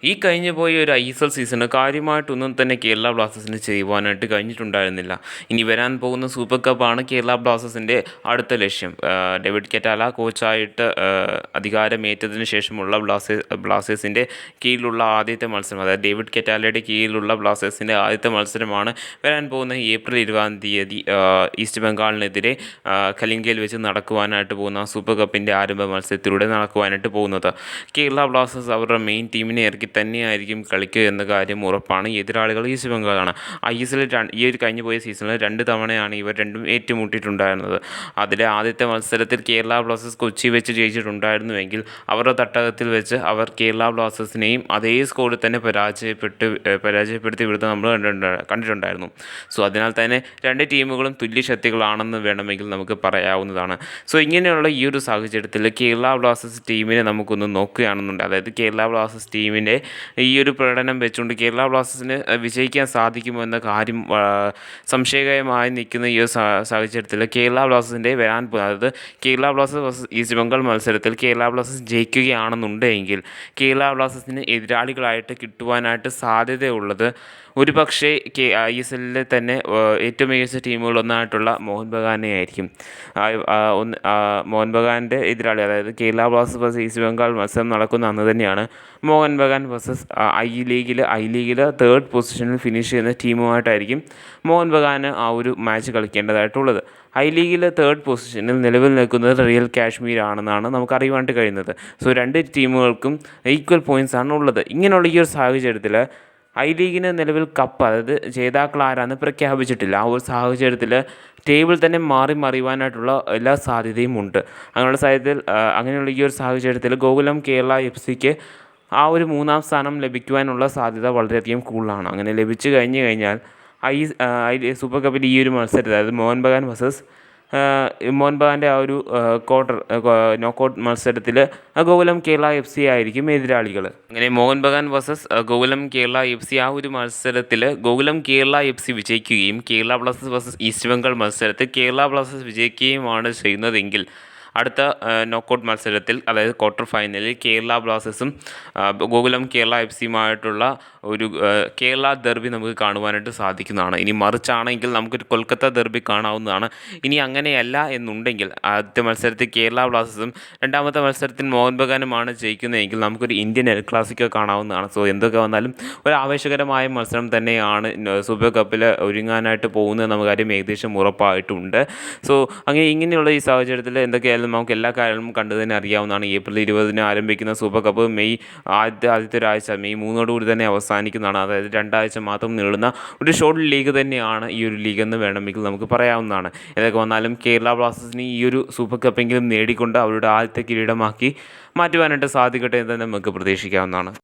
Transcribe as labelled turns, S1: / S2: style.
S1: ഈ കഴിഞ്ഞു പോയ ഒരു ISL സീസണ് കാര്യമായിട്ടൊന്നും തന്നെ കേരള ബ്ലാസ്റ്റേഴ്സിന് ചെയ്യുവാനായിട്ട് കഴിഞ്ഞിട്ടുണ്ടായിരുന്നില്ല. ഇനി വരാൻ പോകുന്ന സൂപ്പർ കപ്പാണ് കേരള ബ്ലാസ്റ്റേഴ്സിൻ്റെ അടുത്ത ലക്ഷ്യം. ഡേവിഡ് കെറ്റാല കോച്ചായിട്ട് അധികാരമേറ്റതിന് ശേഷമുള്ള ബ്ലാസ്റ്റേഴ്സിൻ്റെ കീഴിലുള്ള ആദ്യത്തെ മത്സരം, അതായത് ഡേവിഡ് കെറ്റാലയുടെ കീഴിലുള്ള ബ്ലാസ്റ്റേഴ്സിൻ്റെ ആദ്യത്തെ മത്സരമാണ് വരാൻ പോകുന്ന ഏപ്രിൽ 20 ഈസ്റ്റ് ബംഗാളിനെതിരെ കലിംഗയിൽ വെച്ച് നടക്കുവാനായിട്ട് പോകുന്ന സൂപ്പർ കപ്പിൻ്റെ ആരംഭ മത്സരത്തിലൂടെ നടക്കുവാനായിട്ട് പോകുന്നത്. കേരള ബ്ലാസ്റ്റേഴ്സ് അവരുടെ മെയിൻ ടീമിനെ ഇറക്കി തന്നെയായിരിക്കും കളിക്കുക എന്ന കാര്യം ഉറപ്പാണ്. എതിരാളികൾ ഈസ്റ്റ് ബംഗാളാണ്. ISL ഈ ഒരു കഴിഞ്ഞു പോയ സീസണിൽ 2 തവണയാണ് ഇവർ രണ്ടും ഏറ്റുമുട്ടിയിട്ടുണ്ടായിരുന്നത്. അതിലെ ആദ്യത്തെ മത്സരത്തിൽ കേരള ബ്ലാസ്റ്റേഴ്സ് കൊച്ചി വെച്ച് ജയിച്ചിട്ടുണ്ടായിരുന്നുവെങ്കിൽ അവരുടെ തട്ടകത്തിൽ വെച്ച് അവർ കേരള ബ്ലാസ്റ്റേഴ്സിനെയും അതേ സ്കോറിൽ തന്നെ പരാജയപ്പെടുത്തി വിടുന്നത് നമ്മൾ കണ്ടിട്ടുണ്ടായിരുന്നു. സോ അതിനാൽ തന്നെ രണ്ട് ടീമുകളും തുല്യശക്തികളാണെന്ന് വേണമെങ്കിൽ നമുക്ക് പറയാവുന്നതാണ്. സോ ഇങ്ങനെയുള്ള ഈ ഒരു സാഹചര്യത്തിൽ കേരള ബ്ലാസ്റ്റേഴ്സ് ടീമിനെ നമുക്കൊന്ന് നോക്കുകയാണെന്നുണ്ട്. അതായത് കേരള ബ്ലാസ്റ്റേഴ്സ് ടീമിൻ്റെ ഈ ഒരു പ്രകടനം വെച്ചുകൊണ്ട് കേരള ബ്ലാസ്റ്റേഴ്സിന് വിജയിക്കാൻ സാധിക്കുമോ എന്ന കാര്യം സംശയകരമായി നിൽക്കുന്ന ഈ ഒരു സാഹചര്യത്തിൽ കേരള ബ്ലാസ്റ്റേഴ്സിൻ്റെ അതായത് Kerala Blasters versus east Bengal മത്സരത്തിൽ കേരള ബ്ലാസ്റ്റേഴ്സ് ജയിക്കുകയാണെന്നുണ്ടെങ്കിൽ കേരള ബ്ലാസ്റ്റേഴ്സിന് എതിരാളികളായിട്ട് കിട്ടുവാനായിട്ട് സാധ്യതയുള്ളത് ഒരു പക്ഷേ ISLലെ തന്നെ ഏറ്റവും മികച്ച ടീമുകളൊന്നായിട്ടുള്ള മോഹൻ ബഗാനെ ആയിരിക്കും. മോഹൻ ബഗാൻ്റെ എതിരാളി, അതായത് Kerala Blasters versus east Bengal മത്സരം നടക്കുന്ന അന്ന് തന്നെയാണ് മോഹൻ ബഗാൻ വേഴ്സസ് ഐ ലീഗിൽ 3rd പൊസിഷനിൽ ഫിനിഷ് ചെയ്യുന്ന ടീമുമായിട്ടായിരിക്കും മോഹൻ ബഗാന് ആ ഒരു മാച്ച് കളിക്കേണ്ടതായിട്ടുള്ളത്. ഐ ലീഗിൽ 3rd പൊസിഷനിൽ നിലവിൽ നിൽക്കുന്നത് റിയൽ കാശ്മീർ ആണെന്നാണ് നമുക്ക് അറിയുവാനായിട്ട് കഴിയുന്നത്. സോ രണ്ട് ടീമുകൾക്കും ഈക്വൽ പോയിൻറ്റ്സ് ആണ് ഉള്ളത്. ഇങ്ങനെയുള്ള ഈ ഒരു സാഹചര്യത്തിൽ ഐ ലീഗിന് നിലവിൽ കപ്പ്, അതായത് ജേതാക്കൾ ആരാന്ന് പ്രഖ്യാപിച്ചിട്ടില്ല. ആ ഒരു സാഹചര്യത്തിൽ ടേബിൾ തന്നെ മറിയുവാനായിട്ടുള്ള എല്ലാ സാധ്യതയും ഉണ്ട്. അങ്ങനെയുള്ള ഈ ഒരു സാഹചര്യത്തിൽ ഗോകുലം കേരള FCക്ക് ആ ഒരു 3ാം സ്ഥാനം ലഭിക്കുവാനുള്ള സാധ്യത വളരെയധികം കൂടുതലാണ്. അങ്ങനെ ലഭിച്ചു കഴിഞ്ഞാൽ സൂപ്പർ കപ്പിൽ ഈ ഒരു മത്സരത്തിൽ, അതായത് മോഹൻ ബഗാൻ്റെ ആ ഒരു നോക്കൗട്ട് മത്സരത്തിൽ ഗോകുലം കേരള FC ആയിരിക്കും എതിരാളികൾ. അങ്ങനെ മോഹൻ ബഗാൻ വേഴ്സസ് ഗോകുലം കേരള FC ആ ഒരു മത്സരത്തിൽ ഗോകുലം കേരള FC വിജയിക്കുകയും Kerala Blasters versus east Bengal മത്സരത്തിൽ കേരള ബ്ലാസ്റ്റേഴ്സ് വിജയിക്കുകയുമാണ് ചെയ്യുന്നതെങ്കിൽ അടുത്ത നോക്കൗട്ട് മത്സരത്തിൽ, അതായത് ക്വാർട്ടർ ഫൈനലിൽ കേരള ബ്ലാസ്റ്റേഴ്സും ഗോകുലം കേരള FCയുമായിട്ടുള്ള ഒരു കേരള ദെർബി നമുക്ക് കാണുവാനായിട്ട് സാധിക്കുന്നതാണ്. ഇനി മറിച്ചാണെങ്കിൽ നമുക്കൊരു കൊൽക്കത്ത ദെർബി കാണാവുന്നതാണ്. ഇനി അങ്ങനെയല്ല എന്നുണ്ടെങ്കിൽ ആദ്യത്തെ മത്സരത്തിൽ കേരള ബ്ലാസ്റ്റേഴ്സും രണ്ടാമത്തെ മത്സരത്തിൽ മോഹൻ ബഗാനുമാണ് ജയിക്കുന്നതെങ്കിൽ നമുക്കൊരു ഇന്ത്യൻ എൽ ക്ലാസിക്കോ കാണാവുന്നതാണ്. സോ എന്തൊക്കെ വന്നാലും ഒരു ആവേശകരമായ മത്സരം തന്നെയാണ് സൂപ്പർ കപ്പിൽ ഒരുങ്ങാനായിട്ട് പോകുന്നത് എന്ന കാര്യം ഏകദേശം ഉറപ്പായിട്ടുണ്ട്. സോ ഇങ്ങനെയുള്ള ഈ സാഹചര്യത്തിൽ എന്തൊക്കെയായാലും നമുക്ക് എല്ലാ കാര്യങ്ങളും കണ്ടു തന്നെ അറിയാവുന്നതാണ്. ഏപ്രിൽ 20 ആരംഭിക്കുന്ന സൂപ്പർ കപ്പ് ആദ്യത്തെ ഒരാഴ്ച മെയ് 3 തന്നെ അവസാനിക്കുന്നതാണ്. അതായത് 2 ആഴ്ച മാത്രം നീളുന്ന ഒരു ഷോർട്ട് ലീഗ് തന്നെയാണ് ഈ ഒരു ലീഗ് എന്ന് വേണമെങ്കിൽ നമുക്ക് പറയാവുന്നതാണ്. ഏതൊക്കെ വന്നാലും കേരള ബ്ലാസ്റ്റേഴ്സിന് ഈ ഒരു സൂപ്പർ കപ്പെങ്കിലും നേടിക്കൊണ്ട് അവരുടെ ആദ്യത്തെ കിരീടമാക്കി മാറ്റുവാനായിട്ട് സാധിക്കട്ടെ എന്ന് തന്നെ നമുക്ക് പ്രതീക്ഷിക്കാവുന്നതാണ്.